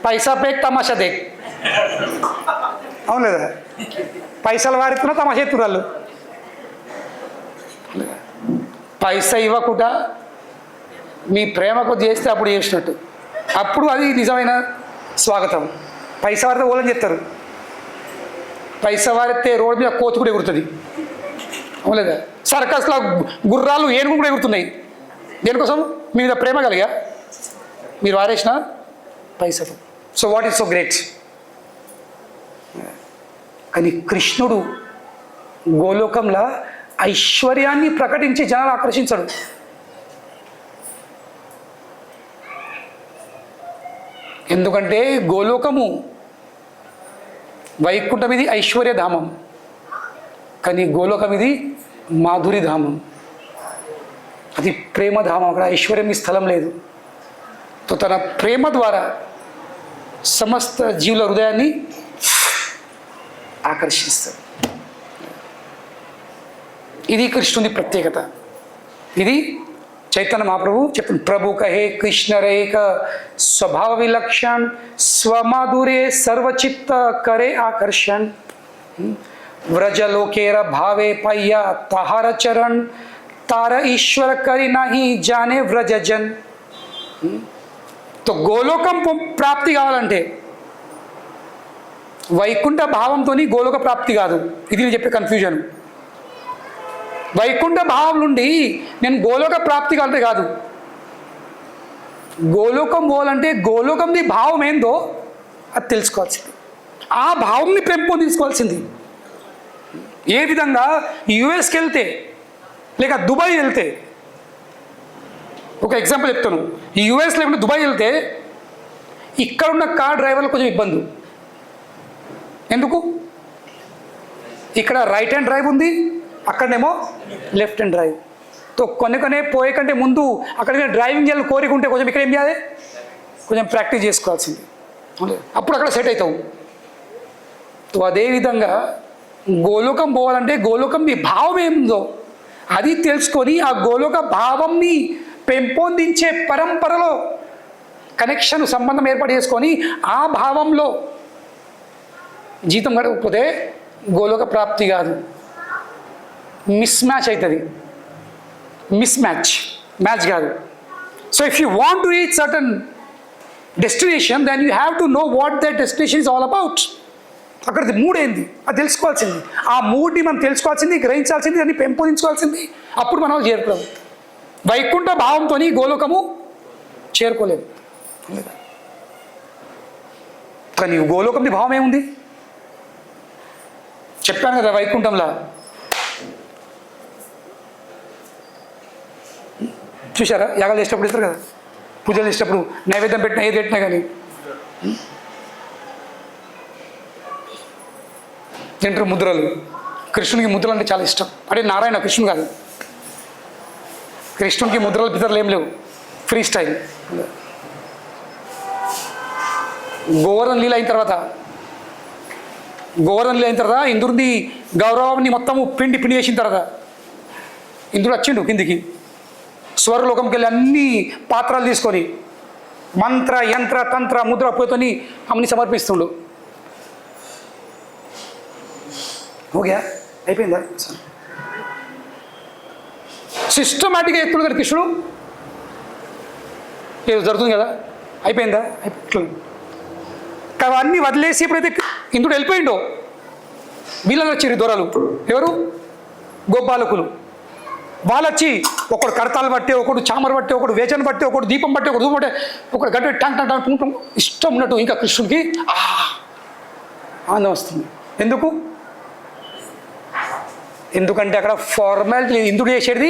పైసా పేక్ తమాషా దేక్, అవును లేదా? పైసలు వారిస్తున్నా తమాషా ఎత్తురు వాళ్ళు. పైసా ఇవ్వకుండా మీ ప్రేమకు చేస్తే అప్పుడు చేసినట్టు, అప్పుడు అది నిజమైన స్వాగతం. పైసా వారితే ఓలని చెప్తారు, పైసా వారితే రోడ్డు మీద కోతి కూడా ఎగురుతుంది, అవును లేదా? సర్కస్లో గుర్రాలు ఏనుగు కూడా ఎగురుతున్నాయి. దేనికోసం? మీ మీద ప్రేమ కలిగా మీరు వారేసిన పైసలు. So what is so great? కానీ కృష్ణుడు గోలోకంలో ఐశ్వర్యాన్ని ప్రకటించి జనాలు ఆకర్షించడు. ఎందుకంటే గోలోకము వైకుంఠం ఇది ఐశ్వర్యధామం, కానీ గోలోకం ఇది మాధురిధామం, అది ప్రేమధామం. అక్కడ ఐశ్వర్యం ఈ స్థలం లేదు. తో తన ప్రేమ ద్వారా సమస్త జీవుల హృదయాన్ని ఆకర్షిస్తాడు. ఇది కృష్ణుని ప్రత్యేకత. ఇది చైతన్య మహాప్రభు చెప్పిన ప్రభు కహే కృష్ణ రేఖ స్వభావ విలక్షణ స్వమాధురే సర్వచిత్త కరే ఆకర్షణ వ్రజలోకేర భావే పయ్య తహార చరణ్ తార ఈశ్వర కరి నహి జానే వ్రజజన్. తో గోలోకం ప్రాప్తి కావాలంటే వైకుంఠ భావంతో గోలోక ప్రాప్తి కాదు. ఇది నేను చెప్పే కన్ఫ్యూజన్. వైకుంఠ భావం నుండి నేను గోలోక ప్రాప్తి కావాలంటే కాదు. గోలోకం పోవాలంటే గోలోకంది భావం ఏందో అది తెలుసుకోవాల్సింది, ఆ భావంని పెంపొందించుకోవాల్సింది. ఏ విధంగా యుఎస్కి వెళ్తే లేక దుబాయ్ వెళ్తే, ఒక ఎగ్జాంపుల్ చెప్తాను, యుఎస్ లేకుంటే దుబాయ్ వెళ్తే ఇక్కడ ఉన్న కార్ డ్రైవర్లు కొంచెం ఇబ్బంది. ఎందుకు? ఇక్కడ రైట్ హ్యాండ్ డ్రైవ్ ఉంది, అక్కడనేమో లెఫ్ట్ హ్యాండ్ డ్రైవ్. తో కొన్ని పోయే కంటే ముందు అక్కడ డ్రైవింగ్ చేయాలని కోరిక ఉంటే కొంచెం ఇక్కడ ఏం చేయాలి, కొంచెం ప్రాక్టీస్ చేసుకోవాల్సింది, అప్పుడు అక్కడ సెట్ అవుతావు. తో అదేవిధంగా గోలోకం పోవాలంటే గోలోకంది భావం ఏందో అది తెలుసుకొని ఆ గోలోక భావంని పెంపొందించే పరంపరలో కనెక్షన్ సంబంధం ఏర్పాటు చేసుకొని ఆ భావంలో జీతం గడవకపోతే గోలోక ప్రాప్తి కాదు, మిస్ మ్యాచ్ అవుతుంది. మ్యాచ్ కాదు. So if you want to reach certain destination then you have to know what that destination is all about. అక్కడిది మూడ్ ఏంది అది తెలుసుకోవాల్సింది, ఆ మూడ్ని మనం తెలుసుకోవాల్సింది, గ్రహించాల్సింది, దాన్ని పెంపొందించుకోవాల్సింది. అప్పుడు మనం చేరుకోలేము. వైకుంఠ భావంతో గోలోకము చేరుకోలేదు. కానీ గోలోకంది భావం ఏముంది చెప్పాను కదా. వైకుంఠంలో చూసారా, యాగాలు చేసేటప్పుడు ఇస్తారు కదా, పూజలు చేసేటప్పుడు నైవేద్యం పెట్టినా ఏది పెట్టినా కానీ తింటారు ముద్రలు. కృష్ణునికి ముద్రలు అంటే చాలా ఇష్టం. అంటే నారాయణ, కృష్ణుడు కాదు. కృష్ణునికి ముద్రలు పితరలు ఏం లేవు, ఫ్రీ స్టైల్. గోవర్ధన లీల అయిన తర్వాత ఇంద్రుడి గౌరవాన్ని మొత్తము పిండి చేసిన తర్వాత ఇంద్రుడు వచ్చిండు కిందికి, స్వర్గలోకంకి వెళ్ళి అన్ని పాత్రలు తీసుకొని మంత్ర యంత్ర తంత్ర ముద్ర పోతోని అమ్మని సమర్పిస్తుండు. ఓకే అయిపోయిందా? సిస్టమాటిక్గా ఎత్తుడు కదా కృష్ణుడు. ఏదో జరుగుతుంది కదా, అయిపోయిందా? అవన్నీ వదిలేసి ఎప్పుడైతే ఇంద్రుడు వెళ్ళిపోయిండో వీళ్ళని వచ్చారు దొరలు. ఎవరు? గోపాలకులు. వాళ్ళు వచ్చి ఒకడు కడతాలు బట్టి, ఒకడు చామర బట్టి, ఒకడు వేచన బట్టి, ఒకడు దీపం బట్టి, ఒకడు ధూపం బట్టి, ఒకడు గడ్డ టంగ్ టంగ్ టంగ్ టంగ్ ఇష్టం ఉన్నట్టు ఇంకా కృష్ణుడికి ఆనందం వస్తుంది. ఎందుకంటే అక్కడ ఫార్మాలిటీ, ఇంద్రుడు చేసేది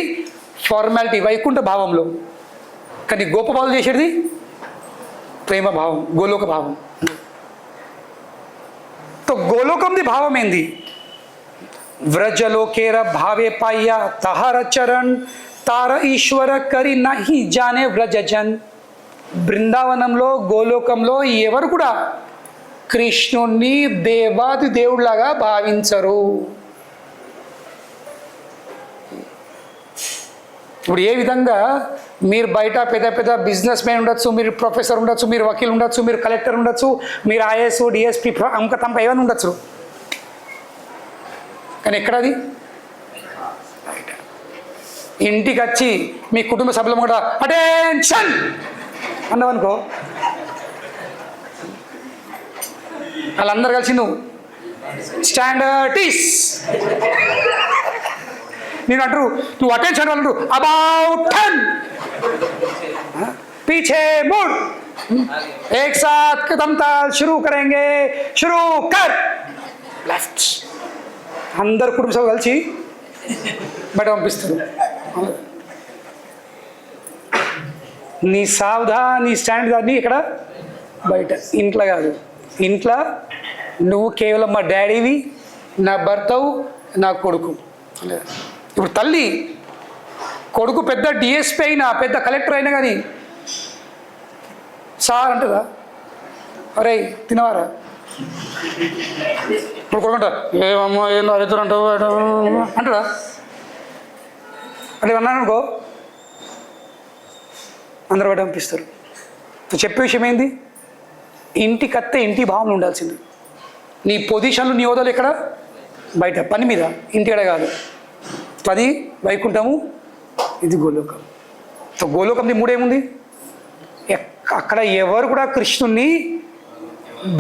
ఫార్మాలిటీ వైకుంఠ భావంలో, కానీ గోపబాలు చేసేది ప్రేమ భావం, గోలోక భావం. తో గోలోకంది భావం ఏంది? వ్రజలోకేర భావే పాయ్య తహార చరణ్ తార ఈశ్వర కరి నహి జానే వ్రజజన్. బృందావనంలో గోలోకంలో ఎవరు కూడా కృష్ణుణ్ణి దేవాది దేవుడిలాగా భావించరు. ఇప్పుడు ఏ విధంగా మీరు బయట పెద్ద పెద్ద బిజినెస్ మ్యాన్ ఉండొచ్చు, మీరు ప్రొఫెసర్ ఉండొచ్చు, మీరు వకీల్ ఉండొచ్చు, మీరు కలెక్టర్ ఉండొచ్చు, మీరు ఐఏఎస్ డిఎస్పీ అంక తంప ఏమైనా ఉండొచ్చు, కానీ ఎక్కడది? బయట. ఇంటికి వచ్చి మీ కుటుంబ సభ్యులు కూడా అటెన్షన్ అన్నావనుకో, వాళ్ళందరూ కలిసి నువ్వు స్టాండర్టీస్ నేను అంటారు, నువ్వు అటెన్షన్ వాళ్ళు అబౌట్ 10 पीछे मुड़ एक साथ कदम ताल शुरू करेंगे शुरू कर लेफ्ट అందరు కుటుంబ సభ్యులు కలిసి బయట పంపిస్తారు. నీ సావధా నీ స్టాండ్ కానీ ఇక్కడ బయట, ఇంట్లో కాదు. ఇంట్లో నువ్వు కేవలం మా డాడీవి, నా భర్తవు, నా కొడుకు. ఇప్పుడు తల్లి కొడుకు పెద్ద డిఎస్పీ అయినా పెద్ద కలెక్టర్ అయినా కానీ సార్ అంటుందా? అరే తినవారా? ఇప్పుడు కొడుకుంటా ఏమమ్మా ఏం అడుగుతారు అంటావు అంటారా? అంటే అన్నాను అనుకో అందరు బయట పంపిస్తారు. చెప్పే విషయం ఏంది? ఇంటికి అత్తే ఇంటి భావన ఉండాల్సింది. నీ పొజిషన్లు నీ హోదాలు ఎక్కడ? బయట పని మీద, ఇంటికడ కాదు. అది వైకుంఠము, ఇది గోలోకం. సో గోలోకంది మూడేముంది? అక్కడ ఎవరు కూడా కృష్ణుణ్ణి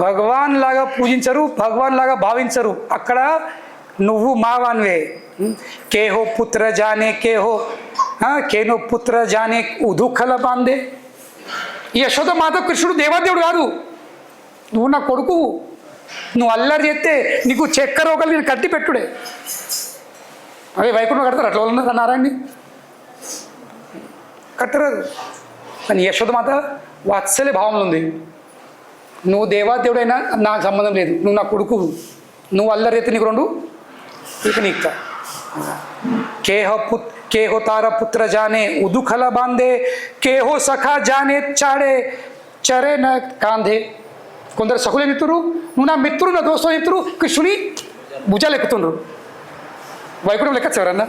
భగవాన్ లాగా పూజించరు, భగవాన్ లాగా భావించరు. అక్కడ నువ్వు మావాన్వే. కేహో పుత్ర జానే కేహో కేనో పుత్ర జానే ఉదుఖల బాందే. యశోద మాత కృష్ణుడు దేవాదేవుడు కాదు, నువ్వు నా కొడుకు. నువ్వు అల్లరి చేస్తే నీకు చక్కెర ఒకరు నేను కట్టి పెట్టుడే. అదే వైకుంఠం కడతారు అట్లా ఉన్నారు నారాయణని కట్టరాదు. కానీ యశోదమాత వాత్సల్య భావంలో ఉంది. నువ్వు దేవాదేవుడైనా నాకు సంబంధం లేదు, నువ్వు నా కొడుకు. నువ్వు అల్లరి అయితే నీకు రెండు ఇక నీకు కేహో తార పుత్ర జానే ఉదుఖల బాందే కేహో సఖా జానే చాడే చరే నా కాంధే. కొందరు సఖులే మిత్రుడు, నువ్వు నా మిత్రుడు, నా దోస్తో మిత్రుడు, కృష్ణుని భుజాలు ఎక్కుతుండ్రు. వైకుంఠం లెక్క ఎవరన్నా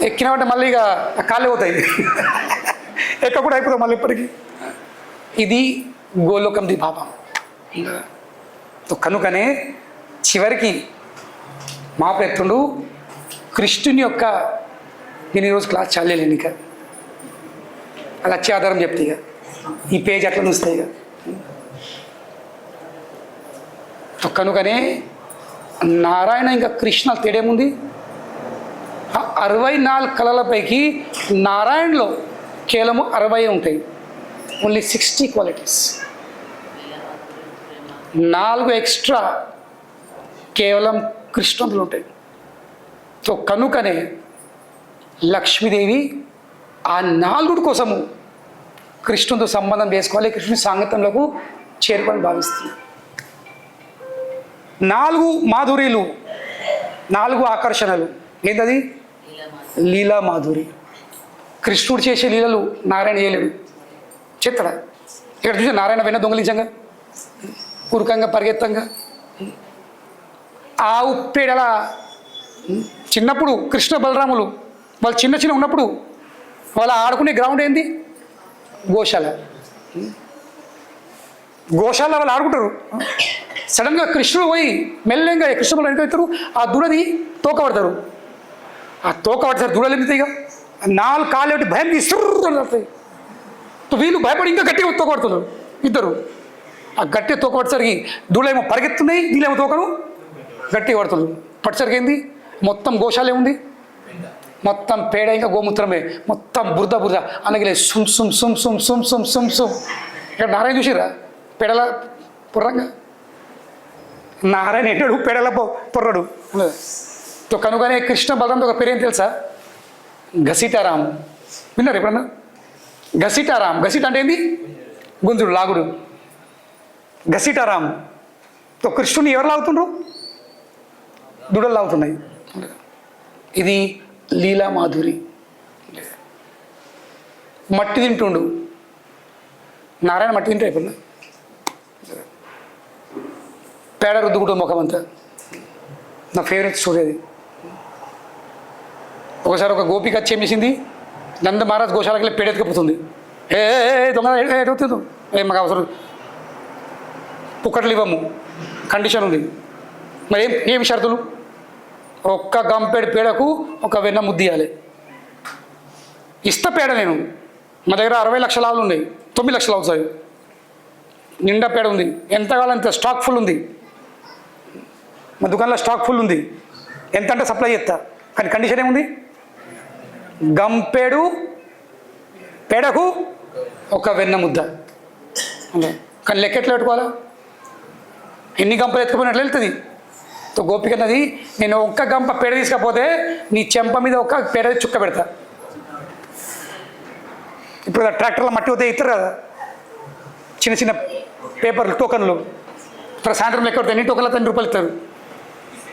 ఎక్కినామంటే మళ్ళీ ఇక కాళ్ళే పోతాయి, ఎక్క కూడా అయిపోతాం మళ్ళీ ఇప్పటికీ. ఇది గోలోకంది భావం. కనుకనే చివరికి మా ప్రయత్నుడు కృష్ణుని యొక్క, నేను ఈరోజు క్లాస్ చాలేను ఇక, అది వచ్చే ఆధారం చెప్తే ఇక ఈ పేజ్ అట్లా చూస్తాయి ఇక. కనుకనే నారాయణ ఇంకా కృష్ణ తేడేముంది? 64 కళలపైకి నారాయణలో కేవలము 60 ఉంటాయి, ఓన్లీ 60 క్వాలిటీస్. 4 ఎక్స్ట్రా కేవలం కృష్ణులు ఉంటాయి. సో కనుకనే లక్ష్మీదేవి ఆ 4 కోసము కృష్ణుతో సంబంధం చేసుకోవాలి, కృష్ణుని సాంగత్యంలోకి చేరుకొని భావిస్తుంది. 4 మాధుర్యులు, 4 ఆకర్షణలు. ఏంటది? లీలా మాధురి. కృష్ణుడు చేసే లీలలు నారాయణ చేయలేడు, చెత్తడా? ఇక్కడ చూసే నారాయణ పైన దొంగలించంగా, ఉరుకంగా, పరిగెత్తంగా. ఆ ఉప్పేడల చిన్నప్పుడు కృష్ణ బలరాములు వాళ్ళు చిన్న చిన్న ఉన్నప్పుడు వాళ్ళు ఆడుకునే గ్రౌండ్ ఏంది? గోశాల. గోశాల వాళ్ళు ఆడుకుంటారు. సడన్గా కృష్ణుడు పోయి మెల్లగా కృష్ణ బలం వెళ్తారు, ఆ దూడది తోక పడతారు. ఆ తోక పడతారు, దూడలు ఎత్తుతాయి. ఇక 4 కాళ్ళు పెట్టి భయం తీస్తాయి. వీళ్ళు భయపడి ఇంకా గట్టిగా తోక పడుతున్నారు ఇద్దరు. ఆ గట్టిగా తోక పట్టేసరికి దూడలేమో పరిగెత్తున్నాయి, వీళ్ళేమో తోకను గట్టిగా పడుతున్నారు. పట్టేసరికి ఏంది? మొత్తం గోశాల ఏముంది? మొత్తం పేడ, ఇంకా గోమూత్రమే, మొత్తం బురద బురద. అనగలే సుమ్ సుమ్ సుమ్ సుమ్ సుమ్ సుమ్ సుమ్ సుమ్. ఇక్కడ నారాయణ చూసిరా పెడల పుర్రంగా? నారాయణ ఎట్టాడు పెడల పొర్రడు. కనుకనే కృష్ణ బలరాంతో ఒక పేరేం తెలుసా? ఘసిటారాం. విన్నారు ఎప్పుడన్నా? ఘసిటారాం. ఘసిట అంటే ఏంది? గుంజుడు, లాగుడు. ఘసిటారాం. కృష్ణుని ఎవరు లాగుతుండ్రు? దుడలు లాగుతున్నాయి. ఇది లీలా మాధురి. మట్టి తింటుండు నారాయణ. మట్టి తింటే అయిపోయిందా? పేడ రుద్దుకుంటుంది ముఖం అంతా. నా ఫేవరెట్ స్టోరీ అది. ఒకసారి ఒక గోపిక వచ్చి ఏం చేసింది? నంద మహారాజ్ గోశాలకి వెళ్ళి పేడెత్తుకుపోతుంది. ఏ దొంగ ఎడుగుతుంది, మాకు అవసరం, పుక్కట్లు ఇవ్వము, కండిషన్ ఉంది. మరి ఏమి షరతులు? ఒక్క గంపెడు పేడకు ఒక వెన్న ముద్ద ఇవ్వాలి. ఇస్తా పేడ నేను, మా దగ్గర 60 లక్షల ఆవులు ఉన్నాయి, 9 లక్షలు అవుతాయి, నిండా పేడ ఉంది, ఎంత కావాలంత స్టాక్ ఫుల్ ఉంది, మా దుకాణంలో స్టాక్ ఫుల్ ఉంది, ఎంత అంటే సప్లై చేస్తా. కానీ కండిషన్ ఏముంది? గంపెడు పేడకు ఒక వెన్న ముద్ద. అంటే కానీ లెక్క ఎట్లా పెట్టుకోవాలా? ఎన్ని గంపలు ఎత్తుకుపోయినట్లు వెళ్తుంది. తో గోపిక అన్నది, నేను ఒక్క గంప పేడ తీసుకపోతే నీ చెంప మీద ఒక పేడ చుక్క పెడతా. ఇప్పుడు ట్రాక్టర్లో మట్టి పోతే ఇస్తారు కదా చిన్న చిన్న పేపర్లు, టోకన్లు, ఇప్పుడు సాయంత్రం లెక్క పెడితే ఎన్ని టోకన్లు 10 రూపాయలు ఇస్తారు.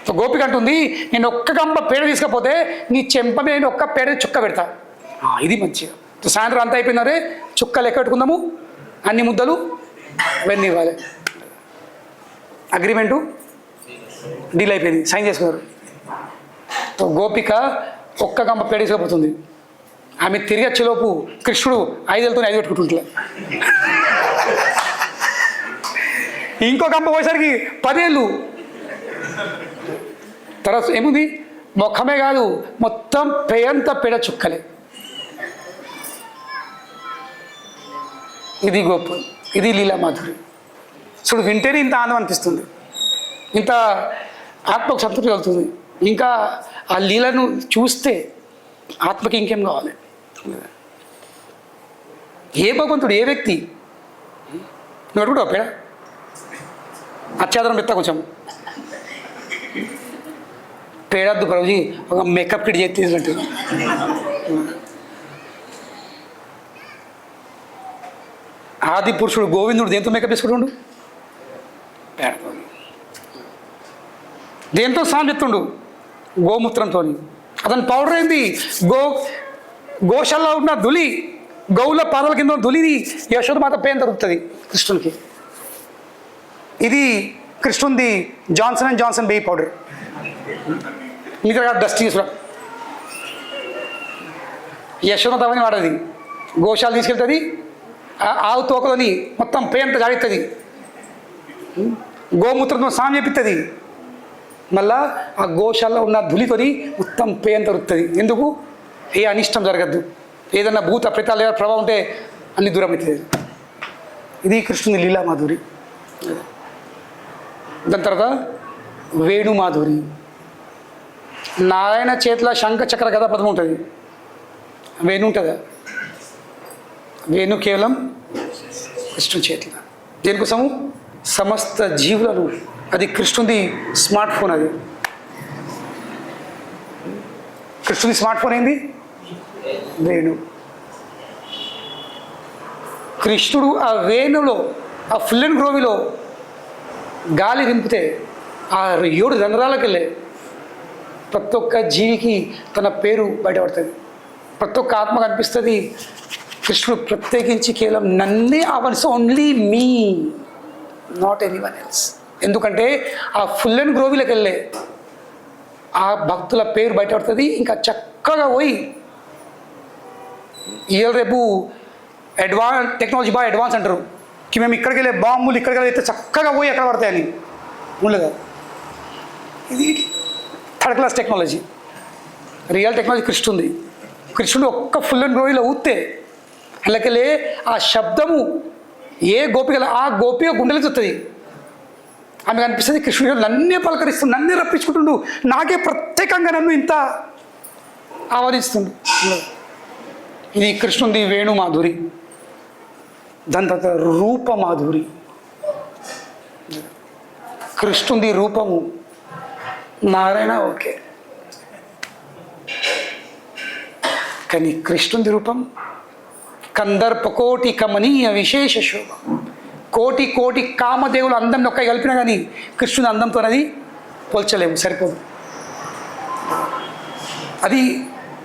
సో గోపిక అంటుంది, నేను ఒక్క గంప పేడ తీసుకపోతే నీ చెంప మీద నేను ఒక్క పేడ చుక్క పెడతా. ఇది మంచిగా. సాయంత్రం అంతా అయిపోయిందరే, చుక్క లెక్క పెట్టుకుందాము, అన్ని ముద్దలు వెన్నీ ఇవ్వాలి. అగ్రిమెంటు డీల్ అయిపోయింది, సైన్ చేసుకున్నారు. సో గోపిక ఒక్క గంప పేడ తీసుకపోతుంది. ఆమె తిరిగి వచ్చేలోపు కృష్ణుడు 5 ఏళ్ళతో 5 పెట్టుకుంటుంటలే. ఇంకో గంప పోయేసరికి 10 ఏళ్ళు. తర్వాత ఏముంది? మొక్కమే కాదు, మొత్తం పేయంత పేడ చుక్కలే. ఇది గొప్ప, ఇది లీలా మాధురి. చూడు, వింటేనే ఇంత ఆనందం అనిపిస్తుంది, ఇంత ఆత్మకు సంతృప్తి కలుగుతుంది. ఇంకా ఆ లీలను చూస్తే ఆత్మకి ఇంకేం కావాలి? ఏ భగవంతుడు, ఏ వ్యక్తి? నువ్వు అడుగుతావు పేడ అత్యాదరం పెడతా కొంచెం పేడద్దు ప్రభుజీ, ఒక మేకప్ కిట్ చేసి తీసుకుంటు. ఆది పురుషుడు గోవిందుడు దేంతో మేకప్ వేసుకుంటుండు? పేడతో. దేంతో స్నానం చెప్తుండు? గోమూత్రంతో. అతని పౌడర్ ఏంది? గోశాలలో ఉన్న ధులి, గౌల పాదాల కింద ధులిది యశోదమాత పేరు దొరుకుతుంది కృష్ణునికి. ఇది కృష్ణుంది Johnson and Johnson baby powder. ఇంకా డస్ట్ తీసుకురా. యశోదమాత అవన్నీ వాడది. గోశాల తీసుకెళ్తుంది, ఆవు తోకలోని మొత్తం పేంట జాడిస్తుంది, గోమూత్రంతో స్నానం చేపిస్తుంది. మళ్ళా ఆ గోశాలలో ఉన్న ధులితోని మొత్తం పేయం దొరుకుతుంది. ఎందుకు? ఏ అనిష్టం జరగద్దు, ఏదన్నా భూత ప్రేతాల ప్రభావం ఉంటే అన్ని దూరం అవుతుంది. ఇది కృష్ణుని లీలా మాధురి. దాని తర్వాత వేణు మాధురి. నారాయణ చేతిలో శంఖ చక్ర గదా పదం ఉంటుంది, వేణు ఉంటుందా? వేణు కేవలం కృష్ణుని చేతిలో. దేనికోసము? సమస్త జీవులను. అది కృష్ణుది స్మార్ట్ ఫోన్. అది కృష్ణుని స్మార్ట్ ఫోన్ ఏంది? వేణు. కృష్ణుడు ఆ వేణులో, ఆ ఫుల్ అండ్ గ్రోవిలో గాలి నింపితే ఆ 7 రంధ్రాలకు వెళ్ళే ప్రతి ఒక్క జీవికి తన పేరు బయటపడుతుంది. ప్రతి ఒక్క ఆత్మ కనిపిస్తుంది. కృష్ణుడు ప్రత్యేకించి కేవలం నన్నే ounce, only me, not anyone else. ఎందుకంటే ఆ ఫుల్ అండ్ గ్రోవిలోకి వెళ్ళే ఆ భక్తుల పేరు బయటపడుతుంది. ఇంకా చక్కగా పోయి ఇవాళ రేపు టెక్నాలజీ బాగా అడ్వాన్స్ అంటారు, మేము ఇక్కడికి వెళ్ళే బాంబులు ఇక్కడికి వెళ్తే చక్కగా పోయి ఎక్కడ పడతాయని ఉండదు. ఇది 3rd class technology. Real technology కృష్ణుంది. కృష్ణుడు ఒక్క ఫుల్ అండ్ గ్రోవిలో ఊస్తే అలాకెళ్ళే ఆ శబ్దము ఏ గోపికల ఆ గోపిక గుండెలకు వస్తుంది. ఆమె అనిపిస్తుంది కృష్ణుడు నన్నే పలకరిస్తుండు, నన్నే రప్పించుకుంటుండు, నాకే ప్రత్యేకంగా నన్ను ఇంత ఆవరిస్తుండు. ఇది కృష్ణుంది వేణు మాధురి. దాని తర్వాత రూప మాధురి. కృష్ణుంది రూపము, నారాయణ ఓకే, కానీ కృష్ణుంది రూపం కందర్ప కోటి కమనీయ విశేష శోభ. కోటి కోటి కామదేవులు అందం నొక్క కలిపినా కానీ కృష్ణుని అందంతో అది పోల్చలేము, సరిపోదు. అది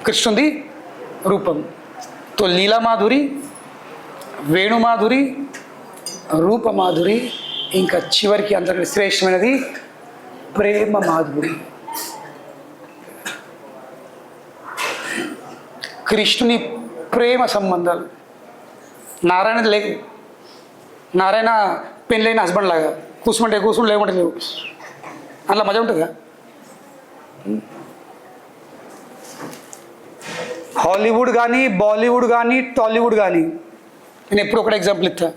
కృష్ణుంది రూపం. తో లీలామాధురి, వేణుమాధురి, రూపమాధురి, ఇంకా చివరికి అందరికీ శ్రేష్టమైనది ప్రేమ మాధురి. కృష్ణుని ప్రేమ సంబంధాలు. నారాయణది లేదు. నారాయణ పెళ్ళైన హస్బెండ్ లాగా కూర్చుంటే లేకుంటే లేవు. అట్లా మజా ఉంటుందా? హాలీవుడ్ కానీ, బాలీవుడ్ కానీ, టాలీవుడ్ కానీ, నేను ఎప్పుడు ఒకటి ఎగ్జాంపుల్ ఇస్తా.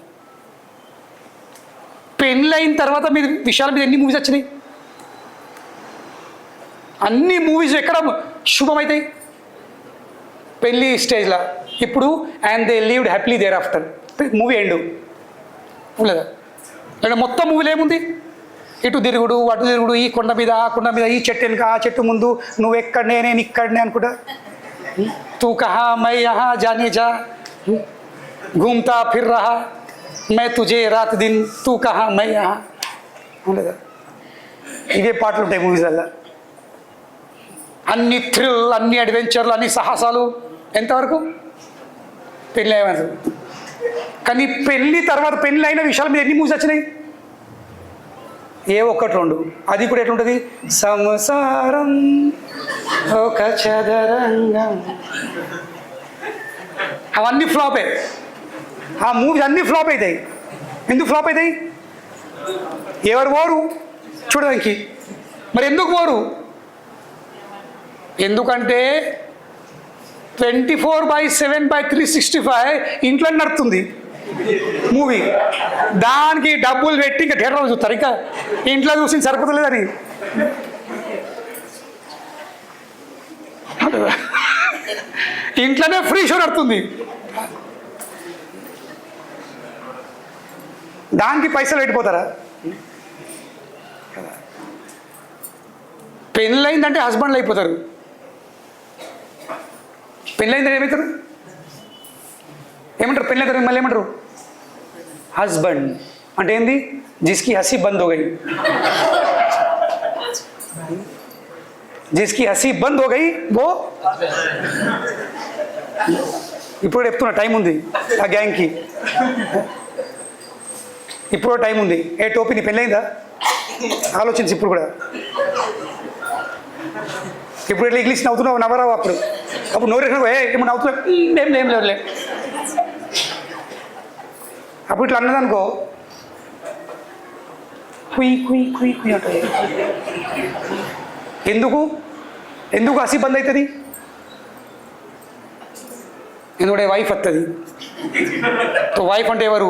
పెళ్ళైన తర్వాత మీరు విషయాల మీద ఎన్ని మూవీస్ వచ్చినాయి? అన్ని మూవీస్ ఎక్కడ శుభమవుతాయి? పెళ్ళి స్టేజ్లో. ఇప్పుడు and they lived happily thereafter movie end లేదా? లేదా మొత్తం మూవీలో ఏముంది? ఇటు తిరుగుడు, అటు తిరుగుడు, ఈ కొండ మీద ఆ కొండ మీద, ఈ చెట్టు వెనుక ఆ చెట్టు ముందు, నువ్వు ఎక్కడనే నేను ఇక్కడనే అనుకుంటా. తూ కహా మై యహా జానే జా, घूमता फिर रहा मैं तुझे रात दिन तू कहा मैं यहाँ. లేదా? ఇవే పాటలు ఉంటాయి మూవీస్లలో. అన్ని థ్రిల్, అన్ని అడ్వెంచర్లు, అన్ని సాహసాలు ఎంతవరకు? పెళ్ళి అయ్యేవారు. కానీ పెళ్ళి తర్వాత పెళ్ళి అయిన విషయాల మీద ఎన్ని మూవీస్ వచ్చినాయి? ఏ ఒక్కటి రెండు. అది కూడా ఎట్లుంటుంది? సంసారం ఒక చదరంగం. అవన్నీ ఫ్లాపే. ఆ మూవీస్ అన్నీ ఫ్లాప్ అవుతాయి. ఎందుకు ఫ్లాప్ అవుతాయి? ఎవరు పోరు చూడడానికి. మరి ఎందుకు పోరు? ఎందుకంటే 24/7/365 ఇంట్లో నడుతుంది మూవీ. దానికి డబ్బులు పెట్టి ఇంకా థియేటర్లో చూస్తారు. ఇంకా ఇంట్లో చూసి సరిపోతలేదని ఇంట్లోనే ఫ్రీ షో నడుతుంది. దానికి పైసలు పెట్టిపోతారా? పెళ్ళయిందంటే హస్బెండ్లు అయిపోతారు. పెళ్ళయిందంటే ఏమవుతారు? ఏమంటారు? పెళ్ళైతారు మళ్ళీ ఏమంటారు? హస్బెండ్ అంటే ఏంది? జిస్కి హసీ బంద్ హో గయి, జిస్కి హసీ బంద్ హో గయి వో. ఇప్పుడు చెప్తున్నా, టైం ఉంది ఆ గ్యాంగ్కి. ఇప్పుడు టైం ఉంది. ఏ టోపీ నీ పెళ్ళయిందా? ఆలోచించి ఇప్పుడు కూడా. ఇప్పుడు ఇట్లా ఇంగ్లీష్ నవ్వుతున్నావు, నవ్వరావు. అప్పుడు నోరు ఏమన్నా నవ్వుతున్నావు, ఏం లేదులే. అప్పుడు ఇట్లా అన్నదనుకో, కుయ్ కుయ్ కుయ్ కుయ్ అంటుంది. ఎందుకు హసీ బంద్ అవుతుంది? ఎందుకంటే వైఫ్ వస్తుంది. సో వైఫ్ అంటే ఎవరు?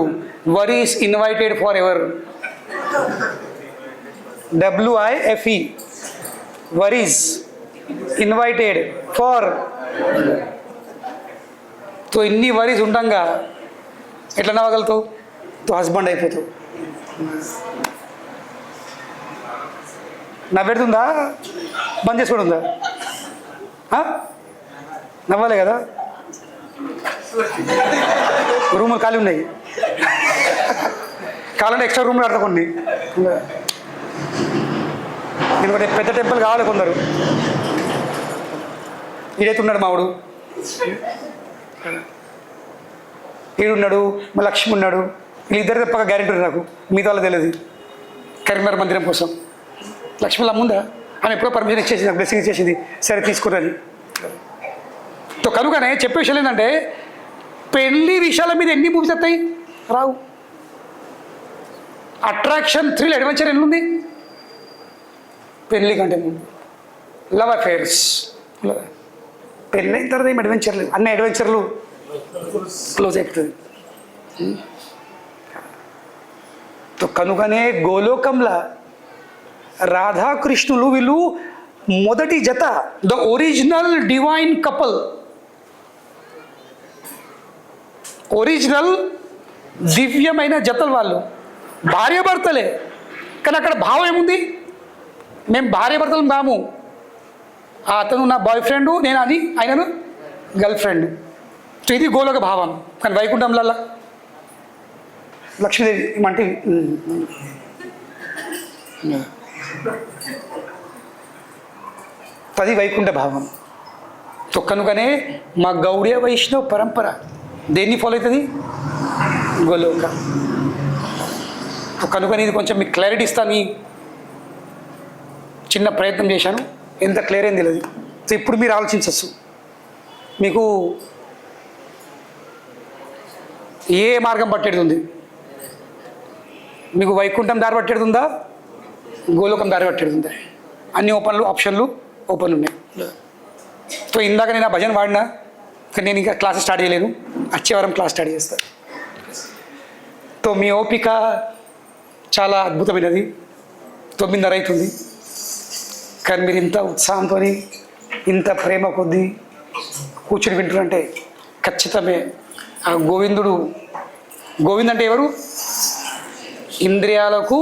Worries invited for ever. WIFE worries invited for. So ఇన్ని వరీస్ ఉండగా ఎట్లా నవ్వగలుగుతావు? తో హస్బెండ్ అయిపోతావు. నవ్వెడుతుందా? బంద్ చేసుకోవడం ఉందా? నవ్వాలి కదా. రూములు ఖాళీ ఉన్నాయి. కావాలంటే ఎక్స్ట్రా రూమ్లు కడతాకోండి. ఎందుకంటే పెద్ద టెంపుల్ కావాలి కొందరు. ఈడైతే ఉన్నాడు మావుడు, ఈడున్నాడు, మా లక్ష్మి ఉన్నాడు. వీళ్ళిద్దరు తప్పక గ్యారెంటీ ఉంది నాకు, మిగతా వాళ్ళకి తెలియదు. కరీంనగర్ మందిరం కోసం లక్ష్మిలా ముందా ఆమె ఎప్పుడో పర్మిషన్ ఇచ్చేసింది, నాకు బ్లెస్సింగ్ ఇచ్చేసింది. సరే తీసుకున్నది. సో కనుకనే చెప్పే విషయం ఏంటంటే, పెళ్ళి విషయాల మీద ఎన్ని మూవీస్ వస్తాయి? రావు. అట్రాక్షన్, థ్రిల్, అడ్వెంచర్ ఎన్నుంది పెళ్ళి కంటే ముందు? Love affairs. పెళ్ళైన తర్వాత ఏం అడ్వెంచర్లు, అన్ని అడ్వెంచర్లు క్లోజ్ అయిపోతుంది. కనుకనే గోలోకంలో రాధాకృష్ణులు వీళ్ళు మొదటి జత, the original divine couple, original దివ్యమైన జతలు వాళ్ళు. భార్యాభర్తలే, కానీ అక్కడ భావం ఏముంది? మేము భార్యాభర్తలు కాము. అతను నా బాయ్ ఫ్రెండు, నేను అది ఆయనను గర్ల్ ఫ్రెండ్. సో ఇది గోలోక భావం. కానీ వైకుంఠంలో లక్ష్మీదేవి ఏమంటే అది వైకుంఠ భావం. సో కనుకనే మా గౌడీయ వైష్ణవ పరంపర దేన్ని ఫాలో అవుతుంది? గోలోక. కనుకని ఇది కొంచెం మీకు క్లారిటీ ఇస్తాను, చిన్న ప్రయత్నం చేశాను. ఎంత క్లియర్ అయింది తెలియదు. సో ఇప్పుడు మీరు ఆలోచించవచ్చు. మీకు ఏ మార్గం పట్టేది ఉంది? మీకు వైకుంఠం దారి పట్టేది ఉందా, గోలోకం దారి పట్టేది ఉందా? అన్ని ఆప్షన్లు ఓపెన్ ఉన్నాయి. సో ఇందాక నేను ఆ భజన వాడినా, కానీ నేను ఇంకా క్లాస్ స్టార్ట్ చేయలేను. వచ్చే వారం క్లాస్ స్టార్ట్ చేస్తాను. సో మీ ఓపిక చాలా అద్భుతమైనది. 9:30 అవుతుంది, కానీ మీరు ఇంత ఉత్సాహంతో ఇంత ప్రేమ కొద్దీ కూర్చుని వింటున్నారంటే ఖచ్చితమే ఆ గోవిందుడు. గోవింద్ అంటే ఎవరు? ఇంద్రియాలకు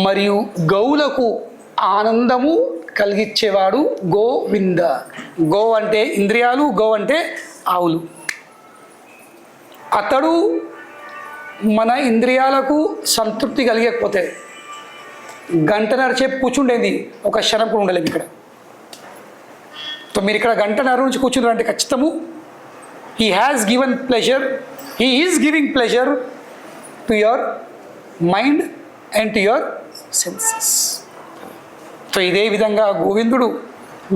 మరియు గౌలకు ఆనందము కలిగించేవాడు గోవింద. గో అంటే ఇంద్రియాలు, గో అంటే ఆవులు. అతడు మన ఇంద్రియాలకు సంతృప్తి కలిగకపోతే గంటన్నర సేపు కూర్చుండేది ఒక క్షణం కూడా ఉండలేము ఇక్కడ. సో మీరు ఇక్కడ గంటన్నర నుంచి కూర్చున్నారంటే ఖచ్చితము he has given pleasure, he is giving pleasure to your mind and to your senses. So ఇదే విధంగా గోవిందుడు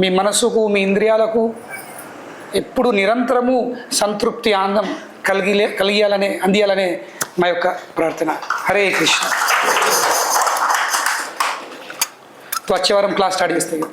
మీ మనసుకు, మీ ఇంద్రియాలకు ఎప్పుడు నిరంతరము సంతృప్తి, ఆనందం అందియాలనే మా యొక్క ప్రార్థన. హరే కృష్ణ. వచ్చే వారం క్లాస్ స్టార్ట్ చేస్తాయి.